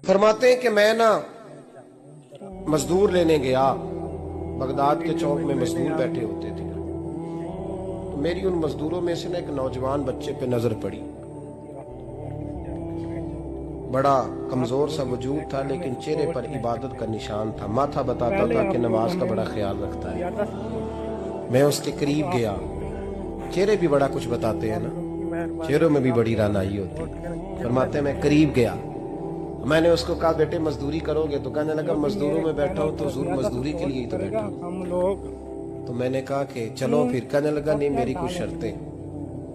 फरमाते हैं कि मैं ना मजदूर लेने गया, बगदाद के चौक में मजदूर बैठे होते थे, तो मेरी उन मजदूरों में से ना एक नौजवान बच्चे पे नजर पड़ी। बड़ा कमजोर सा वजूद था, लेकिन चेहरे पर इबादत का निशान था। माथा बताता था कि नमाज का बड़ा ख्याल रखता है। मैं उसके करीब गया। चेहरे भी बड़ा कुछ बताते हैं ना, चेहरों में भी बड़ी रानाई होती है। फरमाते मैं करीब गया, मैंने उसको कहा बेटे मजदूरी करोगे? तो कहने लगा मजदूरों में बैठा हूँ तो हुजूर मजदूरी के लिए ही तो बैठा हूँ। हम लोग तो मैंने कहा कि चलो फिर। कहने लगा नहीं मेरी कुछ शर्तें।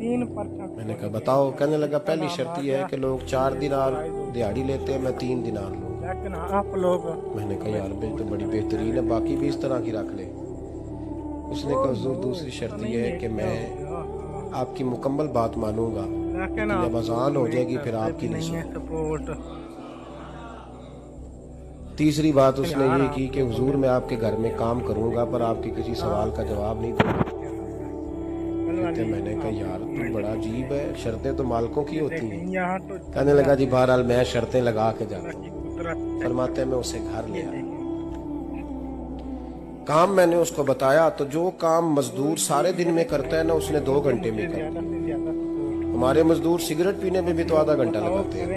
मैंने कहा बताओ? कहने लगा पहली शर्त यह है कि लोग 4 दिनार दिहाड़ी लेते हैं, मैं 3 दिनार लूँ। मैंने कहा यार भाई तो बड़ी बेहतरीन है, बाकी भी इस तरह की रख ले। उसने कहा हुजूर दूसरी शर्त यह है कि मैं आपकी मुकम्मल बात मानूंगा, जब अजान हो जाएगी फिर आपकी नहीं सुनूंगा। तीसरी बात उसने ये की कि हुजूर मैं आपके घर में काम करूंगा पर आपके किसी सवाल का जवाब नहीं दूंगा। मैंने कहा यार तू बड़ा अजीब है, शर्तें तो मालिकों की होती हैं। कहने लगा जी बहरहाल मैं शर्तें लगा के जाता हूँ। फरमाते मैं उसे घर ले आया, काम मैंने उसको बताया तो जो काम मजदूर सारे दिन में करता है ना उसने 2 घंटे में कर दिया। हमारे मजदूर सिगरेट पीने में भी तो आधा घंटा लगाते हैं,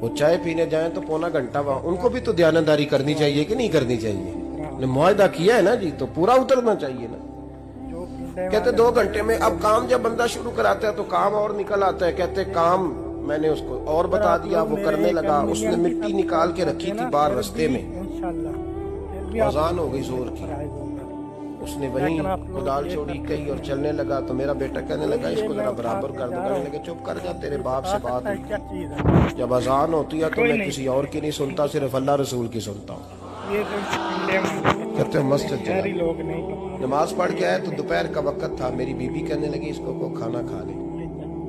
वो चाय पीने जाएं तो पौना घंटा। उनको भी तो दयानतदारी करनी चाहिए कि नहीं करनी चाहिए? मुआहदा किया है ना जी, तो पूरा उतरना चाहिए ना। कहते 2 घंटे में। अब काम जब बंदा शुरू कराता है तो काम और निकल आता है। कहते काम मैंने उसको और बता दिया, वो करने लगा। उसने मिट्टी निकाल के रखी थी बाहर रास्ते में, अजान हो गई जोर की, उसने वहीं कुदाल छोड़ी कही और चलने लगा। तो मेरा बेटा कहने लगा इसको जरा बराबर कर दो। कहने लगे चुप कर जा, तेरे बाप से बात हुई। जब अजान होती है तो मैं किसी और की नहीं सुनता, सिर्फ अल्लाह रसूल की सुनता हूँ। कहते मस्जिद चला, नमाज पढ़ के आए तो दोपहर का वक्त था। मेरी बीबी कहने लगी इसको को खाना खा ले।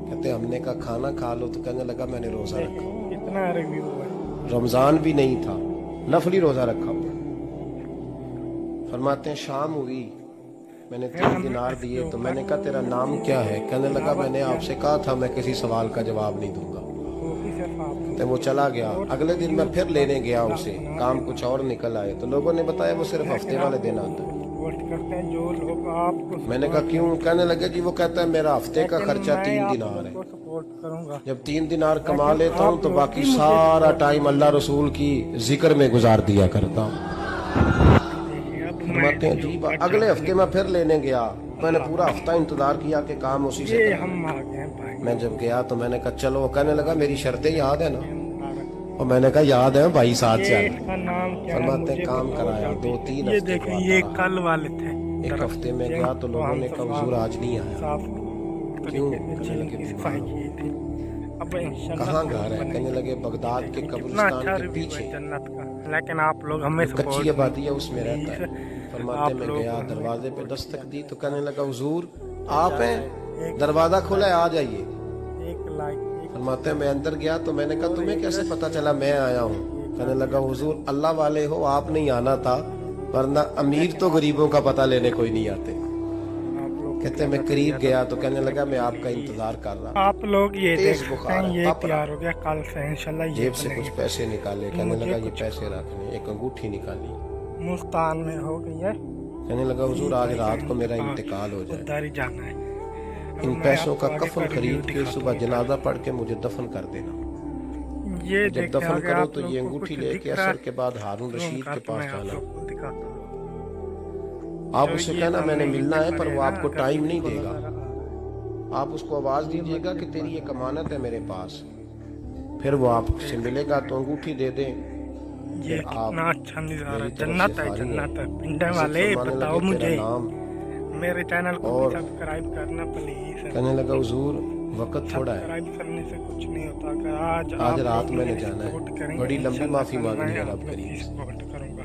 कहते हमने कहा खाना खा लो, तो कहने लगा मैंने रोजा रखा, रमजान भी नहीं था, नफली रोजा रखा हुआ। फरमाते हैं शाम हुई, मैंने 3 दिनार दिए तो मैंने कहा तेरा नाम क्या है? कहने लगा मैंने आपसे कहा था मैं किसी सवाल का जवाब नहीं दूंगा। तो वो चला गया। अगले दिन मैं फिर लेने गया उसे, काम कुछ और निकल आए तो लोगों ने बताया वो सिर्फ हफ्ते वाले दिन आता है। मैंने कहा क्यों? कहने लगे जी वो कहता है मेरा हफ्ते का खर्चा 3 दिनार है, जब 3 दिनार कमा लेता हूँ तो बाकी सारा टाइम अल्लाह रसूल की जिक्र में गुजार दिया करता हूँ। अजीब। अगले हफ्ते मैं फिर लेने गया, मैंने पूरा हफ्ता इंतजार किया कि काम उसी से मैं जब गया तो मैंने कहा चलो। कहने लगा मेरी शर्तें याद है ना? और मैंने कहा याद है भाई, साथ चल। फरमाते काम कराया 2-3 हफ्ते ये कल वाले थे। 1 हफ्ते में गया तो लोगों ने कहा हुजूर आज नहीं आया। क्यों? कहाँ घर है? कहने लगे बगदाद के कब्रिस्तान के पीछे, लेकिन आप लोग हमें कच्ची आबादी है उसमें रहता है। फरमाते में गया, दरवाजे पे दस्तक दी तो कहने लगा हुजूर आप हैं? दरवाजा खुला है, आ जाइए। फरमाते मैं अंदर गया तो मैंने कहा तुम्हें कैसे पता चला मैं आया हूँ? कहने लगा हुजूर अल्लाह वाले हो, आप नहीं आना था, वरना अमीर तो गरीबों का पता लेने कोई नहीं आते। कहते मैं करीब गया तो कहने लगा मैं आपका इंतजार कर रहा। आप लोग ये बुखार ये तैयार हो गया, कल से इंशाल्लाह जेब से कुछ पैसे निकाले। कहने लगा ये पैसे रखने, एक अंगूठी निकाली, मुल्तान में हो गई है। कहने लगा हुजूर आज रात को मेरा इंतकाल हो जाए, जाना है। इन पैसों का कफन खरीद के सुबह जनाजा पढ़ के मुझे दफन कर देना। ये जब दफन करो तो ये अंगूठी लेके असर के बाद हारून रशीद के पास जाना। आप उससे कहना मैंने मिलना है पर वो आपको टाइम नहीं देगा। आप उसको आवाज दीजिएगा कि तेरी एक अमानत है मेरे पास, फिर वो आपसे मिलेगा तो अंगूठी दे दे। ये कितना अच्छा नजारा, जन्नत है, जन्नत है। पिंडे वाले बताओ मुझे, मेरे चैनल को सब्सक्राइब करना प्लीज। कहने लगा हुजूर वक्त थोड़ा है, सब्सक्राइब करने से कुछ नहीं होता। आज रात मैंने जाना है, बड़ी लंबी माफी मांगनी है रब करीब,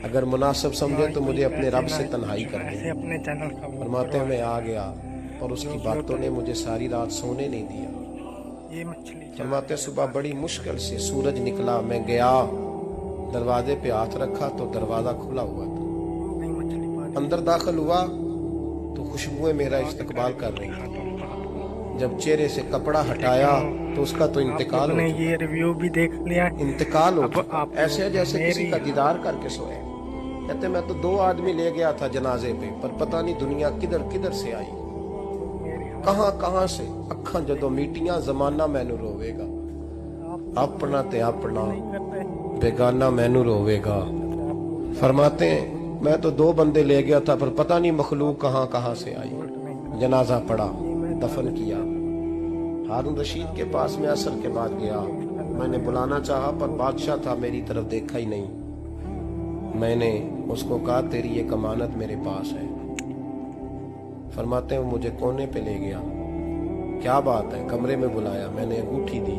अगर मुनासिब समझे तो मुझे अपने रब से तन्हाई कर दे। अपने चैनल का फरमाते में आ गया और उसकी बातों ने मुझे सारी रात सोने नहीं दिया। ये मछली फरमाते सुबह बड़ी मुश्किल से सूरज निकला, मैं गया दरवाजे पे हाथ रखा तो दरवाजा खुला हुआ था। अंदर दाखिल हुआ तो खुशबुएं मेरा इस्तकबाल कर रही थी। जब चेहरे से कपड़ा हटाया तो उसका तो इंतकाल हो आपने चुका। ये रिव्यू भी देख लिया। इंतकाल हो अब चुका। आप ऐसे है जैसे किसी मेरी- का दीदार करके सोए। कहते मैं तो 2 आदमी ले गया था जनाजे पे, पर पता नहीं दुनिया किधर किधर से आई, कहां कहां से। अखा जदों मीटियां जमाना मैनू रोवेगा, अपना ते अपना बेगाना मैनू रोवेगा। फरमाते हैं मैं तो 2 बंदे ले गया था, पर पता नहीं मखलूक कहां कहां से आई। जनाजा पड़ा, दफन किया। हारून रशीद के पास में असर के बाद गया। मैंने बुलाना चाहा पर बादशाह था, मेरी तरफ देखा ही नहीं। मैंने उसको कहा तेरी एक अमानत मेरे पास है। फरमाते हैं वो मुझे कोने पे ले गया। क्या बात है? कमरे में बुलाया, मैंने अंगूठी दी।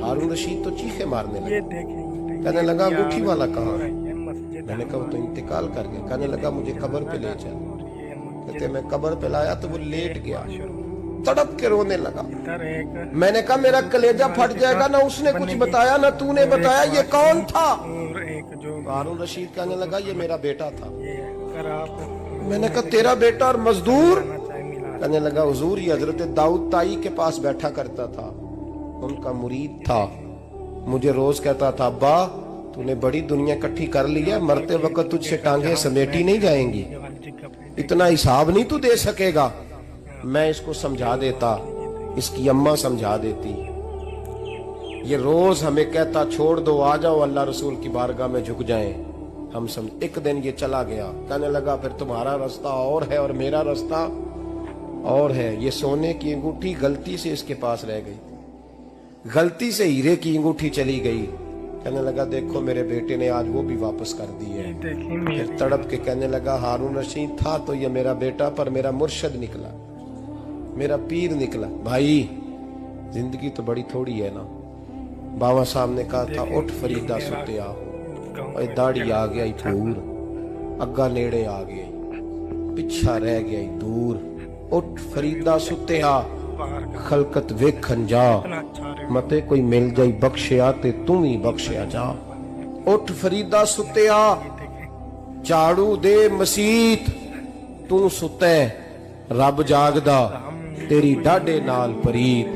हारून रशीद तो चीखे मारने ये लगा, देखें, कहने लगा अंगूठी वाला कहाँ है? ये मस्जिद मैंने कहा वो तो इंतकाल कर गया। कहने लगा मुझे कब्र पे ले चल। ये मस्जिद कहते मैं कब्र पे लाया तो वो लेट गया, तड़प के रोने लगा। इधर एक मैंने कहा मेरा कलेजा फट जाएगा, ना उसने कुछ बताया ना तूने बताया, ये कौन था? और एक जो हारून रशीद कहने लगा ये मेरा बेटा था। ये अगर आप मैंने कहा तेरा बेटा और मजदूर? खाना चाहे मिला कहने लगा हुजूर ये हजरत दाऊद ताई के पास बैठा करता था, उनका मुरीद था। मुझे रोज कहता था अब्बा तूने बड़ी दुनिया इकट्ठी कर ली है, मरते वक्त तुझसे टांगे समेटी नहीं जाएंगी, ये वाली जगह पे इतना हिसाब नहीं तू दे सकेगा। मैं इसको समझा देता, इसकी अम्मा समझा देती। ये रोज हमें कहता छोड़ दो, आ जाओ अल्लाह रसूल की बारगाह में झुक जाएं। हम समझ। एक दिन ये चला गया, कहने लगा फिर तुम्हारा रास्ता और है और मेरा रास्ता और है। ये सोने की अंगूठी गलती से इसके पास रह गई, गलती से हीरे की अंगूठी चली गई। कहने लगा देखो मेरे बेटे ने आज वो भी वापस कर दी है। देखिए फिर मेरी तड़प के कहने लगा हारून रशीद था तो ये मेरा बेटा, पर मेरा मुर्शद निकला, मेरा पीर निकला। भाई जिंदगी तो बड़ी थोड़ी है ना। बाबा साहब ने कहा था उठ फरीदा सुत्या, गाँव ओए दाढ़ी आ गया पूर, अग्गा नेड़े आ गई, पिछा रह गया दूर। उठ फरीदा सुत्या, बाहर का खलकत वेखन जा, इतना अच्छा रे मते कोई मिल जाई बख्शिया ते तू भी बख्शिया जा। उठ फरीदा सुत्या, देखें झाड़ू दे मसीत, तू सुते रब जागदा, तेरी डाडे नाल परीत।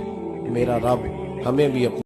मेरा रब हमें भी अपनी